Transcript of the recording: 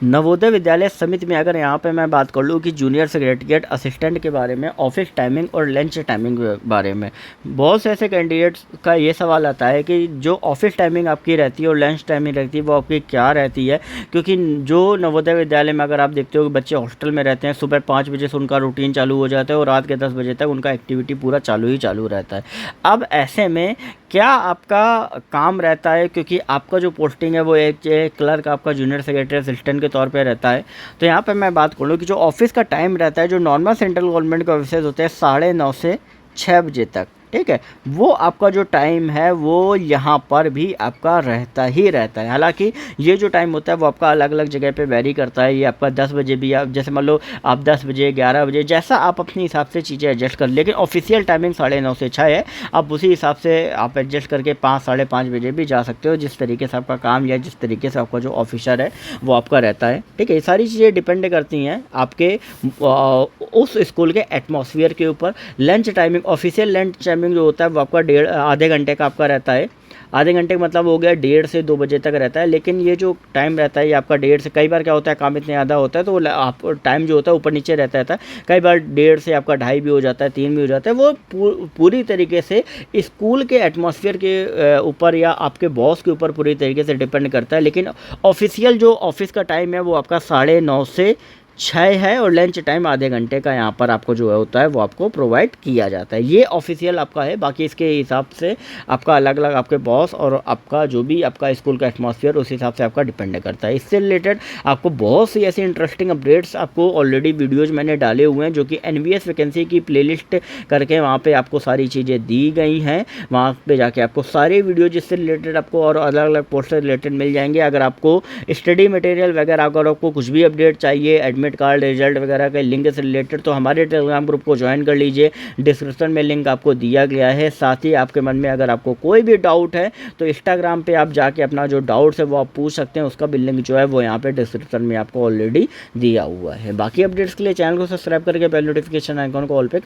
नवोदय विद्यालय समिति में अगर यहाँ पे मैं बात कर लूँ कि जूनियर सेक्रेटरीट असिस्टेंट के बारे में, ऑफिस टाइमिंग और लंच टाइमिंग के बारे में बहुत से ऐसे कैंडिडेट्स का ये सवाल आता है कि जो ऑफिस टाइमिंग आपकी रहती है और लंच टाइमिंग रहती है वो आपकी क्या रहती है। क्योंकि जो नवोदय विद्यालय में अगर आप देखते हो कि बच्चे हॉस्टल में रहते हैं, सुबह 5 बजे से उनका रूटीन चालू हो जाता है और रात के 10 बजे तक उनका एक्टिविटी पूरा चालू ही चालू रहता है। अब ऐसे में क्या आपका काम रहता है, क्योंकि आपका जो पोस्टिंग है वो एक क्लर्क आपका जूनियर सेक्रेटरी असिस्टेंट के तौर पे रहता है। तो यहाँ पे मैं बात करूँ कि जो ऑफिस का टाइम रहता है, जो नॉर्मल सेंट्रल गवर्नमेंट के ऑफिसेज होते हैं 9:30 से 6 बजे तक, ठीक है, वो आपका जो टाइम है वो यहाँ पर भी आपका रहता ही रहता है। हालांकि ये जो टाइम होता है वो आपका अलग अलग जगह पे वेरी करता है। ये आपका 10 बजे भी, आप जैसे मान लो आप 10 बजे 11 बजे जैसा आप अपने हिसाब से चीज़ें एडजस्ट कर, लेकिन ऑफिशियल टाइमिंग 9:30 से 6 है। आप उसी हिसाब से आप एडजस्ट करके 5 5:30 बजे भी जा सकते हो, जिस तरीके से आपका काम या जिस तरीके से आपका जो ऑफिसर है वो आपका रहता है, ठीक है। ये सारी चीज़ें डिपेंड करती हैं आपके उस स्कूल के एटमॉस्फेयर के ऊपर। Lunch timing, official lunch timing जो होता है वो आपका आधे घंटे का आपका रहता है। आधे घंटे का मतलब हो गया 1:30 से 2 बजे तक रहता है। लेकिन ये जो टाइम रहता है ये आपका 1:30 से, कई बार क्या होता है काम इतना ज़्यादा होता है तो वो आप टाइम जो होता है ऊपर नीचे रहता है। कई बार 1:30 से आपका 2:30 भी हो जाता है, 3 भी हो जाता है। वो पूरी तरीके से स्कूल के एटमॉस्फेयर के ऊपर या आपके बॉस के ऊपर पूरी तरीके से डिपेंड करता है। लेकिन ऑफिशियल जो ऑफिस का टाइम है वो आपका 9:30 से 6 है और लंच टाइम आधे घंटे का यहाँ पर आपको जो है होता है वो आपको प्रोवाइड किया जाता है। ये ऑफिशियल आपका है। बाकी इसके हिसाब से आपका अलग अलग आपके बॉस और आपका जो भी आपका स्कूल का एटमॉस्फेयर उस हिसाब से आपका डिपेंड करता है। इससे रिलेटेड आपको बहुत सी ऐसी इंटरेस्टिंग अपडेट्स आपको ऑलरेडी वीडियोज़ मैंने डाले हुए हैं, जो कि एनवीएस वैकेंसी की प्लेलिस्ट करके वहाँ पर आपको सारी चीज़ें दी गई हैं। वहाँ पर जाके आपको सारे वीडियो जिससे रिलेटेड आपको और अलग अलग पोस्ट से रिलेटेड मिल जाएंगे। अगर आपको स्टडी मटेरियल वगैरह, अगर आपको कुछ भी अपडेट चाहिए, एडमिट कार्ड, रिजल्ट वगैरह के लिंक से रिलेटेड, तो हमारे टेलीग्राम ग्रुप को ज्वाइन कर लीजिए। डिस्क्रिप्शन में लिंक आपको दिया गया है। साथ ही आपके मन में अगर आपको कोई भी डाउट है तो इंस्टाग्राम पे आप जाके अपना जो डाउट्स है वो आप पूछ सकते हैं। उसका भी लिंक जो है वो यहाँ पे डिस्क्रिप्शन में आपको ऑलरेडी दिया हुआ है। बाकी अपडेट्स के लिए चैनल को सब्सक्राइब करके बेल नोटिफिकेशन आइकॉन को ऑल पे